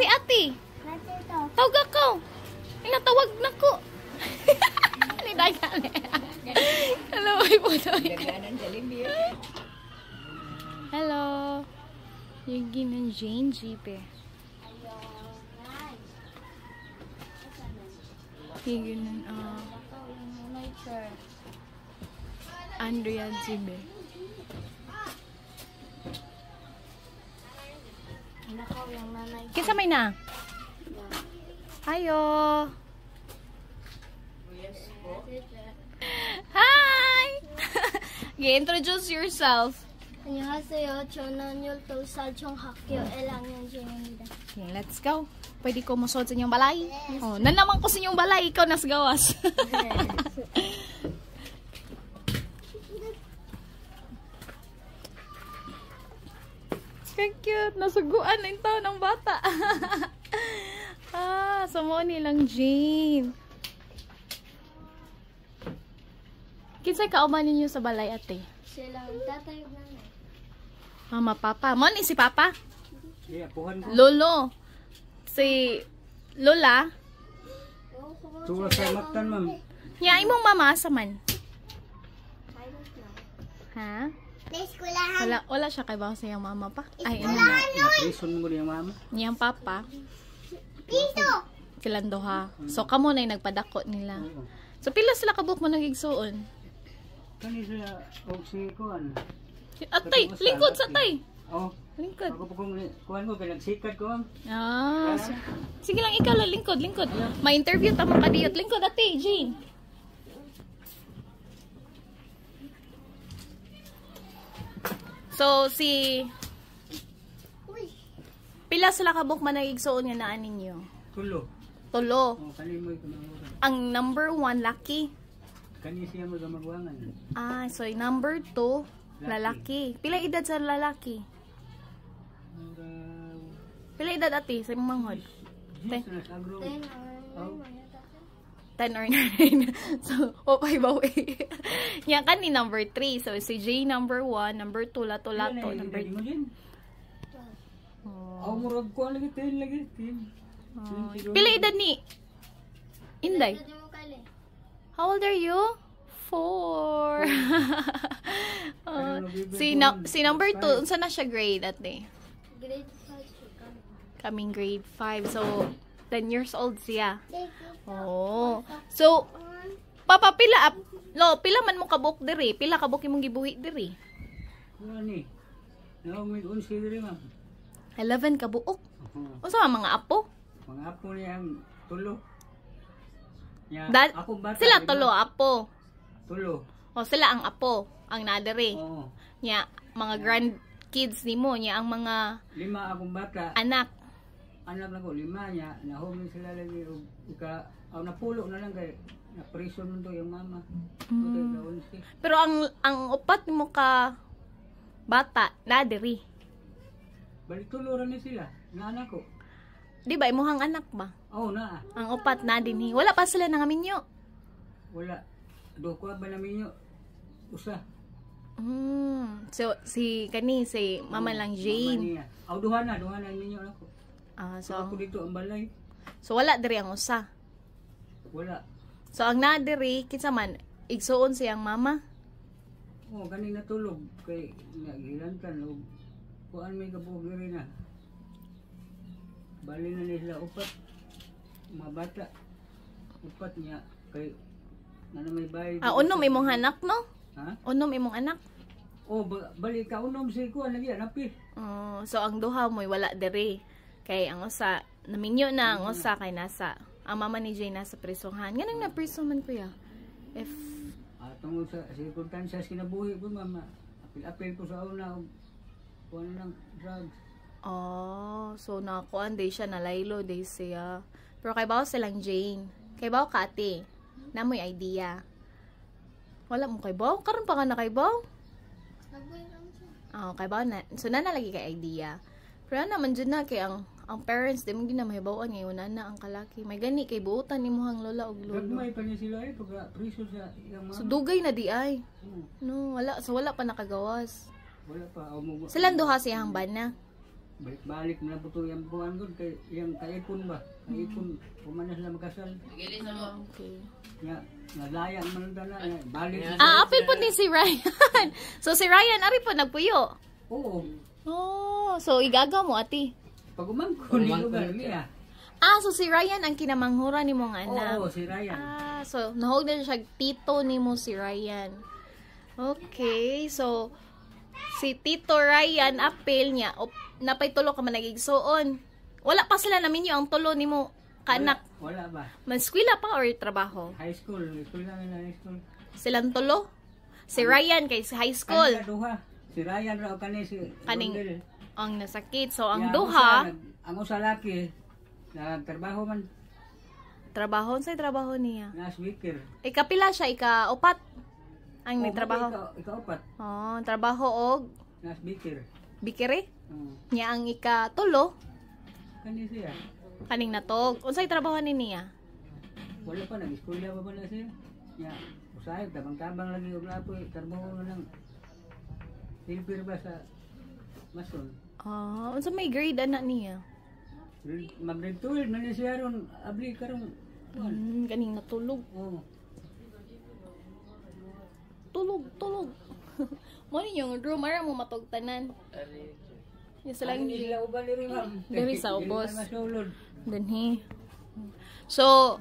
si ate. Tawag ako. Tawag na ko. Nidagan. Hello, ay po daw. Hello. Yung ginang Jane Jeep eh. Yung ginang, Andrea Zibe. Kinsa may na? Ayo. Hi! I-introduce yourself. 안녕하세요. 저는 12살 정학교 1학년 중입니다. Okay, let's go. Pwede ko musod sa inyong balay? Oh, nanaman ko sa inyong balay. Ikaw nas gawas. Cute. Nasuguan na ito ng bata. Samo nilang Jane. Kinsay kauman ninyo sa balay, ate? Silang tatay na. Mama, papa. Mo ni si papa? Yeah, puhan ko. Lolo. Si Lola. Tuwa sa matan, ma'am. Ya, imong mama sa man. Ha? Wala siya kay ba sa iyang mama pa? Ay, ano na. Na-prison mo yung mama. Niyang papa. Silang duha. So, kamo na yung nagpadako nila. So, pila sila kabuk mo nagigsuon? Kani sila, o si Kuan. Atay, lingkod sa tay. Oh, Lingkod. ako po kung Kuan ko, pinagsikat ko. Sige lang, ikaw lang, lingkod. Ma-interview tamo ka diyot. Lingkod, ate, Jane. So, pila sila kabuk man nagigsuon nga naan ninyo? Tulo. Tulo. Oh, kani mo ikumamuran. Ang number 1, lucky. Kani siya mo magwangan. So number 2, lalaki. Pila edad sa lalaki? Pila edad ate sa imong manghod? 10 or 9. So, okay ba? Yan ka ni number 3. So, si J number 1, number 2, lato-lato, number 3. Oh, murag ko lagi 10 lagi. Pila edad ni Inday? How old are you? 4. Si number 2, unsa na siya grade ate? Grade 5. Kaming grade 5. So, 10 years old siya. Oh. So, papa, pila man mo kabuk diri? Pila kabuk imong gibuhi diri? Ano ni? Naumig unsi diri, ma'am. 11 ka buok. Unsa mga apo? Mga apo niyang tulo. Ya, ako bata. Sila tulo apo. Tulo. O sila ang apo, ang nadere. Oo. Nya mga grandkids nimo, nya ang mga 5 akong bata. anak. Anak na ko 5 niya. Nahumi sila lagi napulo na lang kay na prison mo to yung mama. Pero ang upat nimo ka bata nadere. Balik tulo ra ni sila. Na anak ko. Di ba imuhang anak ba? Oh, na. Ang upat na dinhi. Wala pa sila nangaminyo. Wala. Do ko ba namin yo usa. So si Mama lang Jane. Aw duha na ninyo ako. So ako dito ang balay. So wala diri ang usa. Wala. So ang nadiri kinsa man igsuon siyang mama. Oh, ganing natulog kay nagilantan og kuan may kabog diri na. Bali na nila upat mga bata. Upat niya kay may bayad. Unom imong anak no? Ha? Unom imong anak. Oh, bali ka unom si kuan lagi napi. So ang duha mo wala diri. Kay ang usa naminyo na ang usa kay nasa ang mama ni Jay nasa prisohan. Ganang na priso man kuya. If tungod sa sirkunstansya kinabuhi ko mama. Apil-apil ko sa una og kuan lang drugs. So nakuan day siya nalaylo day siya. Pero kay bawo silang Jane. Kay bawo ka ate. Namoy idea. Wala mo kay bawo. Karon pa nga na kay bawo. Kay bawo na. So na lagi kay idea. Pero naman dyan na kay ang parents di mo ginamahibawan ngayon na ang kalaki. May gani kay buutan ni mohang lola og lolo. Gagmay pa niya sila ay pagka priso sa iyang mama. So dugay na di ay. No, wala. So wala pa nakagawas. Wala pa. Silang duha siyang bana. balik-balik na buto yung buwan gud kay yang kaipon ba. Kaipon pumanas na magkasal. Okay. Nya nalaya man dala balik. Apil po ni si Ryan. So si Ryan ari po nagpuyo. Oo. Oh, so igagaw mo ati. Pag umangkon ni lugar niya. So si Ryan ang kinamanghura ni mong anak. Oo, si Ryan. So nahog na siya tito ni mo si Ryan. Okay, so si Tito Ryan apil niya napay tulo ka man nagigsuon. Wala pa sila namin yung ang tulo ni mo kaanak. Wala ba? Manskwela pa or trabaho? High school lang na high school. Silang tulo? Si Ryan kay si high school. Kanila duha. Si Ryan raw kani si Kaning Rondel. ang nasakit. So ang Ya, duha, ang usa laki nagtrabaho man trabaho sa trabaho niya. na speaker. Ikapila siya, ika-upat ang may trabaho. Ika-upat Trabaho og na speaker. bikiri. Niya ang ika-tulo, Kani siya. kaning natog. Unsay trabaho ni niya? Wala pa nag-eskwela pa ba na siya? Ya, usahay tabang-tabang lagi og lapoy trabaho na lang. Silver ba sa mason? Unsa may grade anak niya? Mag-grade 12 man na siya ron abli karon. Kaning natulog. Oh. Tulog. Mo ni yung room ara mo matugtanan. Yung sila Ang sila uban diri ma'am. Diri sa ubos. Dili na masulod. Dinhi. So,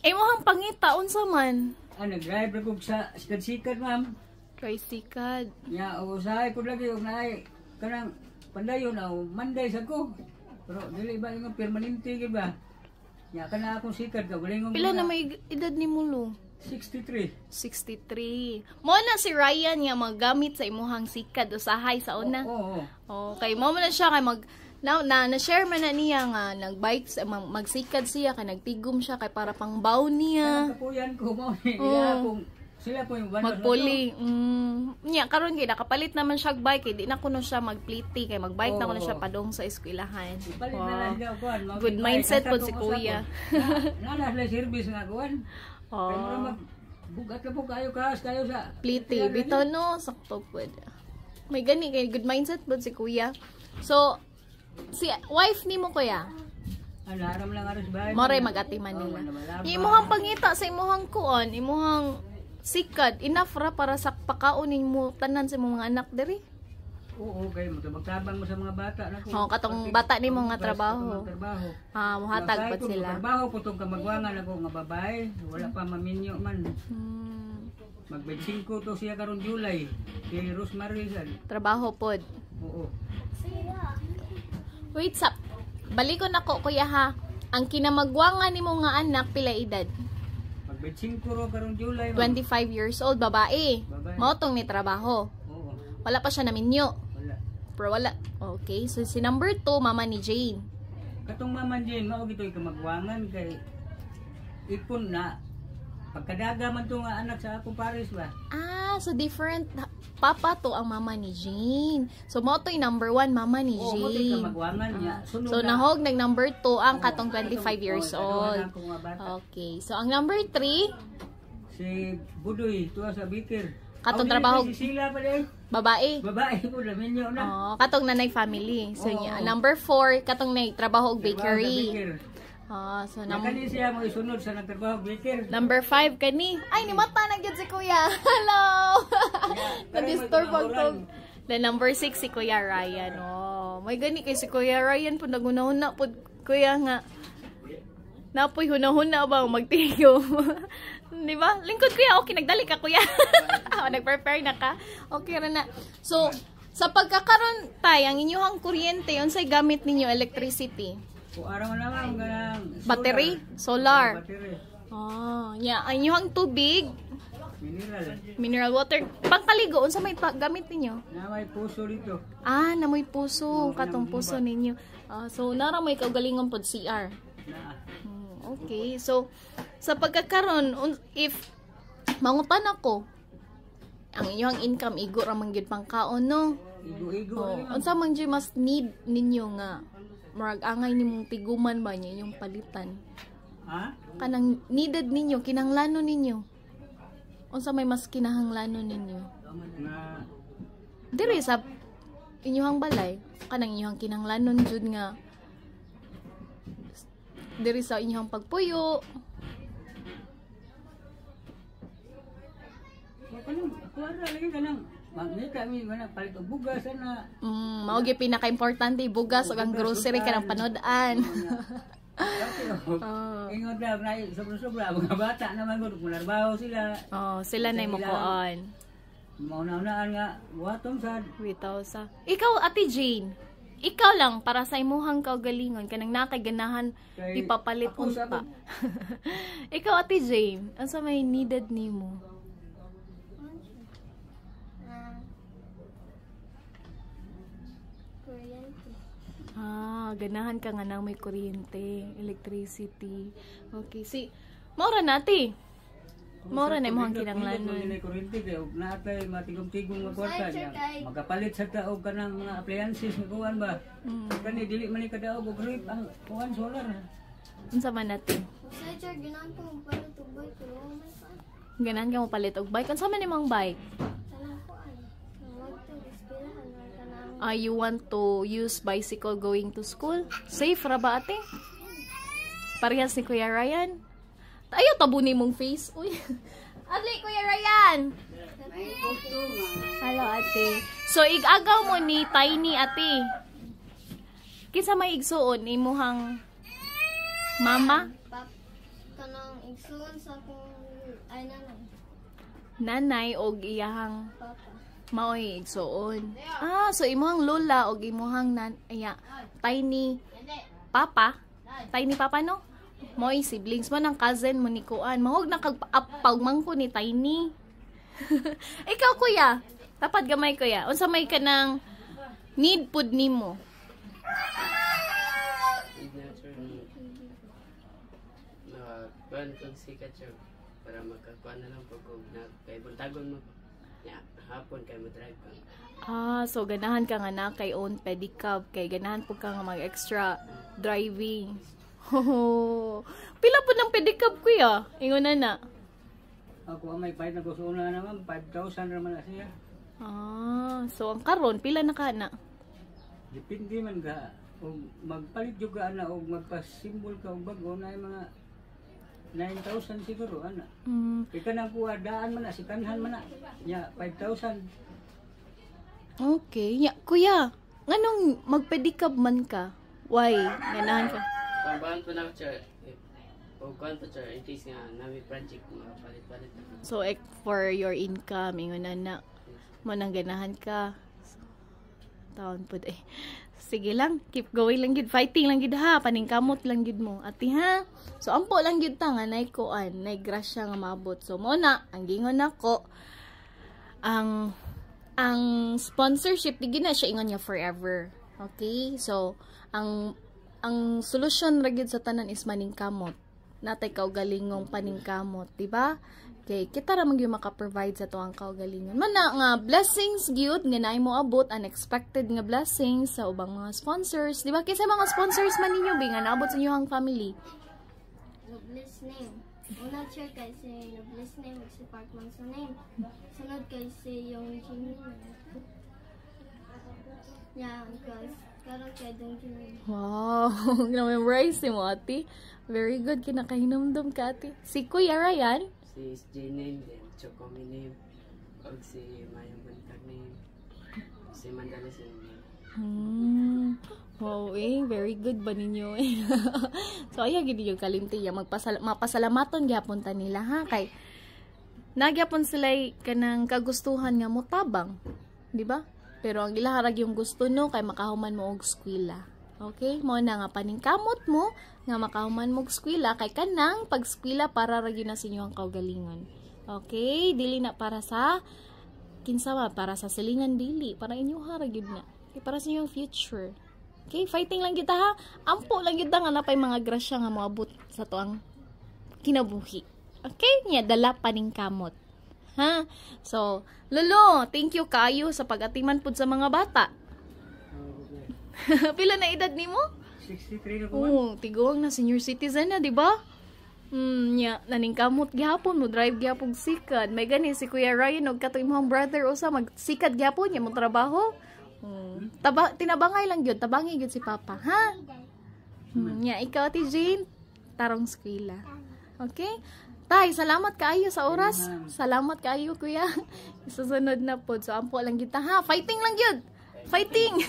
imuhang pangita unsa man Nag-drive ra kog sa sikat-sikat ma'am. kay sikad. Ya, usahay ko lagi og naay kanang pandayon na Monday sa ko. Pero dili ba yung permanente gyud ba? Ya kana akong sikat ka galing Pila na may edad ni Mulo? 63. 63. Mo na si Ryan nga maggamit sa imuhang sikad usahay sa una. Oo. Kay mo na siya kay na-share man na niya nga nagbike magsikad siya kay nagtigom siya kay para pang bow niya. Kapuyan ko mo nila kung sila po yung banas Magpuli. Nya karon gid nakapalit naman siya bike, di na kuno siya magpliti kay magbike na kuno siya padong sa eskwelahan. Palit na lang daw kuan. Good mindset po si kuya. Nana sila service nga kuan. Kaya mo bugat ka po kayo kayo sa Pliti, bitaw no, sakto pud. May gani kay good mindset pud si kuya. So si wife ni mo kuya, Alarm lang aras bahay. Moray mag-ati Manila. Imuhang pangita sa imuhang kuon, imuhang sikad, enough ra para sa pakaon mo tanan sa mga anak diri. Oo, kay mo tabang mo sa mga bata na ko. Katong bata ni mga trabaho. Muhatag pa sila. Trabaho po itong kamagwangan ako nga babae. Wala pa maminyo man. Mag-25 to siya karon July. Si Rosemary san. Trabaho pod. Oo. Wait sap. Balikon ako kuya ha. Ang kinamagwangan nimo nga anak pila edad? Mag-25 ro karon July. 25 years old, babae. Mao tong ni trabaho. Oo. Wala pa siya naminyo. Wala. Pero wala. Okay, so si number 2, mama ni Jane. Katong Mama Jane, mao gito'y kamagwangan kay ipon na pagkadaga man to nga anak sa akong pares ba. So different papa to ang mama ni Jane. So mo to yung number 1, mama ni Oo, mo to'y Jane. kamagwangan niya. Sunod So na- nahog nag number 2 ang katong katong- 25 years kaduha old. na ako nga bata. Okay, so ang number 3, Si Budoy, tuwa sa Bikir. Katong Aw, trabaho- dili pa si Sila pa din. babae. Babae ko, laminyo na. Katong nanay family. So Oo. niya, number 4, katong nay trabaho og Trabaho sa bakery. Bikir. So Nakani siya mo isunod sa nagtrabaho Bikir. number 5 kani. Ay, ni mata na gyud si Kuya. Hello. Na-disturb ang tog. The number 6 si Kuya Ryan. May gani kay si Kuya Ryan po nagunahuna po Kuya nga. Napoy hunahuna ba magtigo. Di ba? Lingkod kuya, okay nagdali ka kuya. Nag-prepare na ka. Okay ra na. So, sa pagkakaroon tay ang inyong kuryente, unsay gamit ninyo electricity? O araw na lang ganang Battery, solar. Battery. Ang inyong tubig, Mineral. mineral water, pangkaligo, unsa may gamit ninyo? Na may puso dito. Namoy puso, katong puso ninyo. So, nara may kaugalingon pod CR. Na. Okay, so sa pagkakaroon, if mangutan ako, ang inyong income igo ra man gyud pangkaon no. Igo-igo. Unsa man gyud mas need ninyo nga murag angay nimong tiguman ba niya yung palitan? Ha? Kanang needed ninyo, kinahanglanon ninyo. Unsa may mas kinahanglanon ninyo? Na Diri sa inyuhang balay kanang inyuhang kinahanglanon jud nga diri sa inyuhang pagpuyo. Kanang kuwara lagi kanang magmita mi mana palit og bugas na. Mao gyud pinaka-importante bugas ug ang grocery kanang panood-an. Ingon daw na sobra-sobra mga bata naman gud manarbaho sila. Oh, sila na mo kuan. Mauna-unaan nga buhaton sad. Witaw sa. Ikaw Ate Jane, ikaw lang para sa imuhang kaugalingon kanang nakaganahan Kay ipapalit ako sa unta. Ikaw Ate Jane, unsa may needed nimo? Kuryente. Ganahan ka nga nang may kuryente, electricity. Okay, maura nati. Maura na imong kinahanglanon. Ni kuryente kay og natay matigom-tigom nga kwarta niya. Magapalit sa taog kanang mga appliances nga kuan ba. Kani dili man ni kadaog og rip ang kuan solar. Unsa man nati? Sa char ginahan ko magpalit og bike pero may pa. Ganahan ka mo palit og bike. Unsa man imong bike? Tanang kuan. Wag to ispirahan or kanang You want to use bicycle going to school? Safe ra ba ate? Parehas ni Kuya Ryan? Ayaw tabunin mong face. Uy. Ate, Kuya Ryan. Hello, ate. So, igagaw mo ni Tiny, ate. Kisa may igsuon, imuhang mama? pap kanang igsuon sa akong ay nanay. Nanay, o iyahang Papa. maoy igsuon. So imuhang lola, o imuhang Tiny papa? Tiny papa, no? Mo'y siblings mo ng cousin mo ni Kuan. Mahog na kagpagmang ko ni Tiny. Ikaw kuya, tapat gamay kuya. Unsa may ka ng need pud nimo? Kuan kung sikat siya para magkakuan na lang pag kay buntagon mo. Ya, hapon kay mo drive ka. So ganahan ka nga na kay own pedicab, kay ganahan pud ka nga mag extra driving. Pila po ng pedicab kuya? Ingon na. Ako ang may pahit na gusto na naman 5,000 naman na siya. So ang karon pila na ka na? Depende man ka og magpalit jud ka ana og magpasimbol ka og bago na mga 9,000 siguro ana. Ika nang kuha daan man na sikanhan man na. Ya 5,000. Okay. Kuya, nganong magpedicab man ka? Why? Ganahan ka? Pambahan po na ko siya. O kuan po siya, in case nga nami project mga palit-palit. So, for your income, ingon na mo nang ganahan ka. Taon po Sige lang, keep going lang gid, fighting lang gid ha, paningkamot lang gid mo. Ati ha. So, ampo lang gid ta nga nay kuan, nay grasya nga mabot. So, mo na, ang gingon nako, ang sponsorship di na siya ingon niya forever. Okay? So, ang solusyon ra gyud sa tanan is maningkamot. Natay kaugalingong paningkamot, di ba? Okay, kita ra man gyud maka-provide sa tuang kaugalingon. Mana nga blessings gyud nga naay mo abot, unexpected nga blessings sa ubang mga sponsors, di ba? Kaysa mga sponsors man ninyo bi nga naabot sa inyong family. Noblest name. Una char kasi noblest name si Parkman sa name. Sunod kasi yung Jimmy. Yeah, guys. Karon kay Dong Jimmy. Wow, na-memorize mo ate. Very good, kinakahinumdum ka ate. Si Kuya Ryan? Si SJ name, then Chocomi name, o si Mayang Buntag name, si Mandalis name. Wow, very good ba ninyo So, ayan, gini yung kalimti yan. Mapasalamaton gyapon ta nila, ha? Kay, nagyapon sila kanang kagustuhan nga mo tabang. Di ba? Pero ang ilaharag yung gusto no, kay makahuman mo og eskwela. Okay? Mo na nga paningkamot mo, nga makahuman mo og eskwela, kay kanang pag-eskwela para ra gyud na sa inyo ang kaugalingon. Okay? Dili na para sa kinsawa, para sa silingan dili, para inyo harag gyud na. Okay? Para sa inyong future. Okay? Fighting lang kita ha. Ampo lang gyud nga napay mga grasya nga moabot sa tuang kinabuhi. Okay? Nya dala paningkamot. Ha? So, Lolo, thank you kayo sa pag-atiman pud sa mga bata. Pila na edad nimo? 63 na ko. Tigong na senior citizen na, di ba? Naningkamot gyapon mo, drive gyapon sikad. May gani si Kuya Ryan og kato imong brother usa magsikad gyapon nya mo trabaho. Tinabangay lang yun. Tabangi yun si Papa. Ha? Yeah, ikaw, Ate Jane. Tarong skwela. Okay? Tay, salamat kaayo sa oras. Salamat kaayo, kuya. Isusunod na po. So, ampo lang kita, ha? Fighting lang yun. Fighting.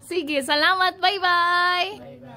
Sige, salamat. Bye-bye.